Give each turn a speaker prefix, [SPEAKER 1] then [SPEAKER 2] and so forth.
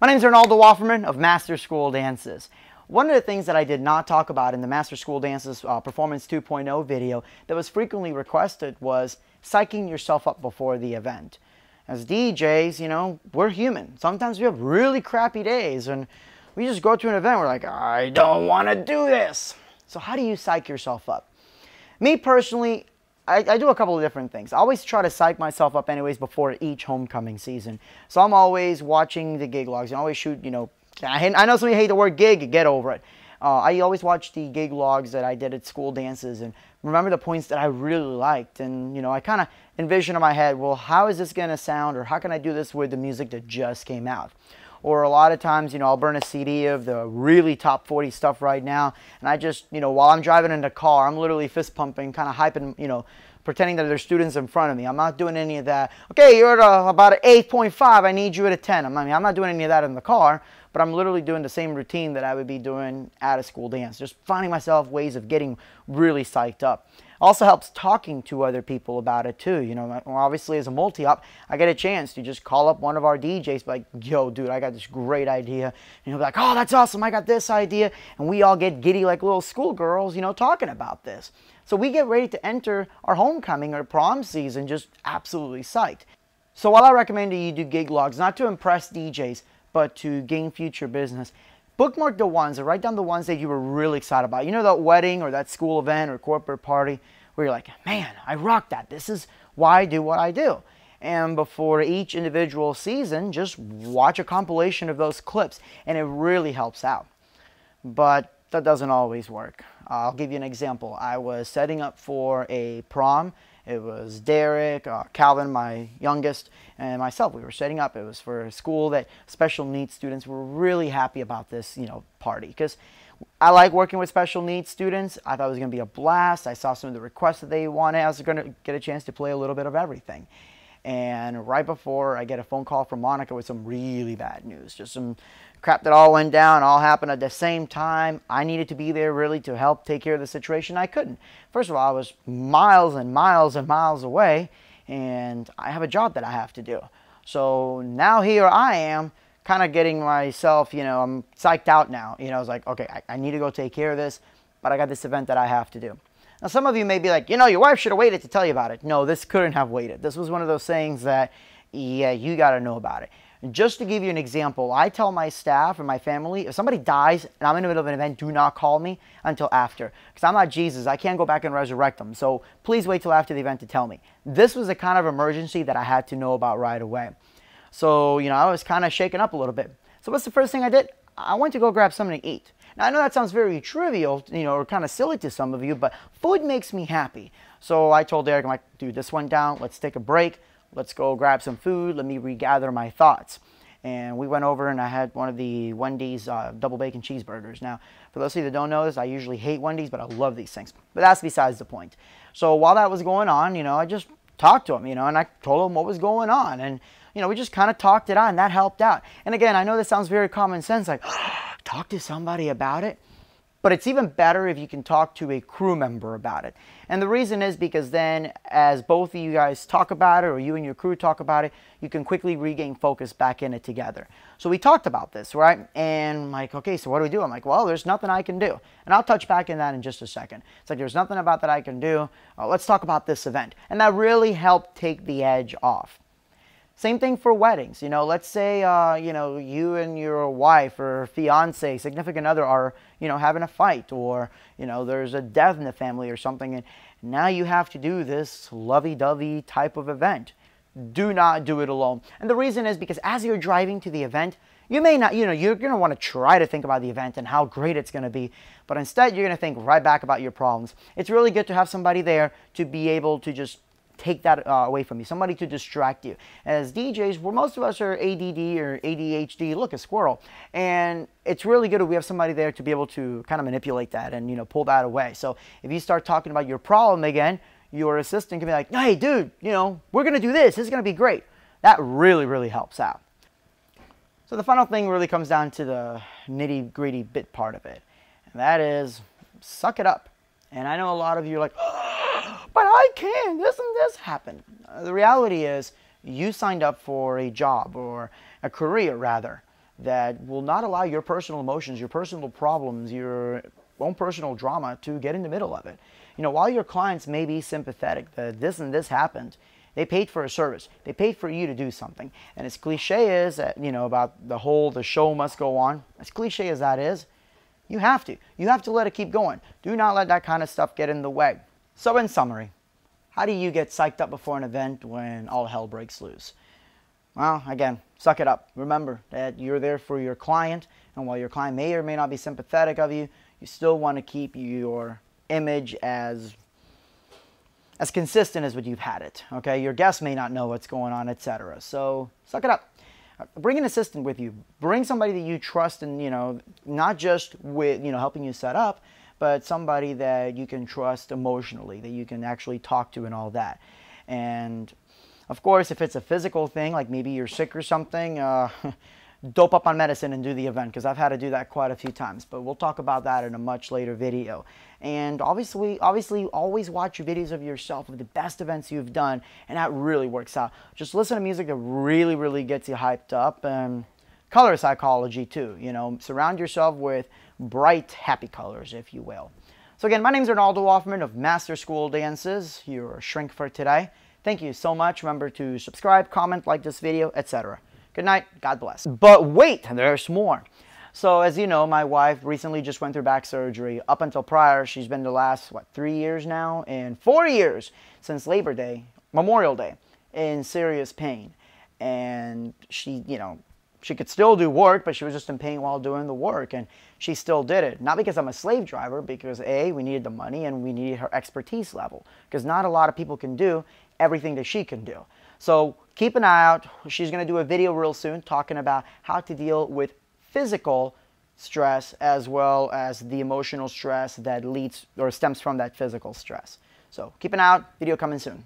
[SPEAKER 1] My name is Arnaldo Wofferman of Master School Dances. One of the things that I did not talk about in the Master School Dances Performance 2.0 video that was frequently requested was psyching yourself up before the event. As DJs, you know, we're human. Sometimes we have really crappy days and we just go to an event, we're like, I don't want to do this. So how do you psych yourself up? Me personally, I do a couple of different things. I always try to psych myself up anyways before each homecoming season. So I'm always watching the gig logs and always shoot, you know, I know some of you hate the word gig, get over it. I always watch the gig logs that I did at school dances and remember the points that I really liked. And, you know, I kind of envision in my head, well, how is this going to sound, or how can I do this with the music that just came out? Or a lot of times, you know, I'll burn a CD of the really top 40 stuff right now, and I just, you know, while I'm driving in the car, I'm literally fist pumping, kind of hyping, you know, pretending that there's students in front of me. I'm not doing any of that. Okay, you're at about an 8.5, I need you at a 10. I'm not doing any of that in the car, but I'm literally doing the same routine that I would be doing at a school dance, just finding myself ways of getting really psyched up. Also helps talking to other people about it too. You know, obviously as a multi-op, I get a chance to just call up one of our DJs, like, yo, dude, I got this great idea. And he'll be like, oh, that's awesome, I got this idea. And we all get giddy like little schoolgirls, you know, talking about this. So we get ready to enter our homecoming or prom season just absolutely psyched. So while I recommend that you do gig logs, not to impress DJs, but to gain future business, bookmark the ones or write down the ones that you were really excited about. You know, that wedding or that school event or corporate party where you're like, man, I rocked that. This is why I do what I do. And before each individual season, just watch a compilation of those clips and it really helps out. But that doesn't always work. I'll give you an example. I was setting up for a prom. It was Derek, Calvin, my youngest, and myself. We were setting up. It was for a school that special needs students were really happy about this, you know, party. Because I like working with special needs students. I thought it was going to be a blast. I saw some of the requests that they wanted. I was going to get a chance to play a little bit of everything. And right before, I get a phone call from Monica with some really bad news. Just some crap that all went down, all happened at the same time. I needed to be there really to help take care of the situation. I couldn't. First of all, I was miles and miles and miles away, and I have a job that I have to do. So now here I am, kind of getting myself, you know, I'm psyched out now. You know, I was like, okay, I need to go take care of this, but I got this event that I have to do. Now, some of you may be like, you know, your wife should have waited to tell you about it. No, this couldn't have waited. This was one of those things that, yeah, you got to know about it. And just to give you an example, I tell my staff and my family, if somebody dies and I'm in the middle of an event, do not call me until after. Because I'm not Jesus. I can't go back and resurrect them. So please wait till after the event to tell me. This was a kind of emergency that I had to know about right away. So, you know, I was kind of shaken up a little bit. So what's the first thing I did? I went to go grab something to eat. Now, I know that sounds very trivial, you know, or kind of silly to some of you, but food makes me happy. So I told Derek, I'm like, dude, this went down. Let's take a break. Let's go grab some food. Let me regather my thoughts. And we went over and I had one of the Wendy's double bacon cheeseburgers. Now, for those of you that don't know this, I usually hate Wendy's, but I love these things. But that's besides the point. So while that was going on, you know, I just talked to him, you know, and I told him what was going on. And, you know, we just kind of talked it out and that helped out. And again, I know this sounds very common sense, like, talk to somebody about it. But it's even better if you can talk to a crew member about it. And the reason is because then as both of you guys talk about it or you and your crew talk about it, you can quickly regain focus back in it together. So we talked about this, right? And I'm like, okay, so what do we do? I'm like, well, there's nothing I can do. And I'll touch back in that in just a second. It's like, there's nothing about that I can do. Let's talk about this event. And that really helped take the edge off. Same thing for weddings. You know, let's say, you know, you and your wife or fiance, significant other are, you know, having a fight, or, you know, there's a death in the family or something, and now you have to do this lovey-dovey type of event. Do not do it alone. And the reason is because as you're driving to the event, you may not, you know, you're going to want to try to think about the event and how great it's going to be, but instead you're going to think right back about your problems. It's really good to have somebody there to be able to just take that away from you, somebody to distract you. As DJs, where most of us are ADD or ADHD, look, a squirrel, and it's really good if we have somebody there to be able to kind of manipulate that and, you know, pull that away. So if you start talking about your problem again, your assistant can be like, hey, dude, you know, we're going to do this. This is going to be great. That really, really helps out. So the final thing really comes down to the nitty-gritty bit part of it, and that is suck it up. And I know a lot of you are like, but I can, this and this happened. The reality is you signed up for a job or a career rather. that will not allow your personal emotions, your personal problems, your own personal drama to get in the middle of it. While your clients may be sympathetic that this and this happened, they paid for a service. They paid for you to do something. And as cliche as that, about the show must go on, as cliche as that is, you have to. You have to let it keep going. Do not let that kind of stuff get in the way. So in summary, how do you get psyched up before an event when all hell breaks loose? Well, again, suck it up. Remember that you're there for your client, and while your client may or may not be sympathetic of you, you still want to keep your image as consistent as what you've had it. Okay, your guests may not know what's going on, etc. So suck it up. Bring an assistant with you. Bring somebody that you trust, and not just with helping you set up, but somebody that you can trust emotionally, that you can actually talk to, and all that. And of course, if it's a physical thing, like maybe you're sick or something, dope up on medicine and do the event, because I've had to do that quite a few times. But we'll talk about that in a much later video. And obviously, always watch your videos of yourself of the best events you've done, and that really works out. Just listen to music that really, really gets you hyped up. And color psychology too. Surround yourself with bright, happy colors, if you will. So again, my name is Ronaldo Hoffman of Master School Dances, your shrink for today. Thank you so much. Remember to subscribe, comment, like this video, etc. Good night. God bless. But wait, there's more. So as you know, my wife recently just went through back surgery. Up until prior, she's been the last, 3 years now, and 4 years since Labor Day, Memorial Day, in serious pain. And she, she could still do work, but she was just in pain while doing the work, and she still did it. Not because I'm a slave driver, because A, we needed the money, and we needed her expertise level, because not a lot of people can do everything that she can do. So keep an eye out. She's going to do a video real soon talking about how to deal with physical stress as well as the emotional stress that leads or stems from that physical stress. So keep an eye out. Video coming soon.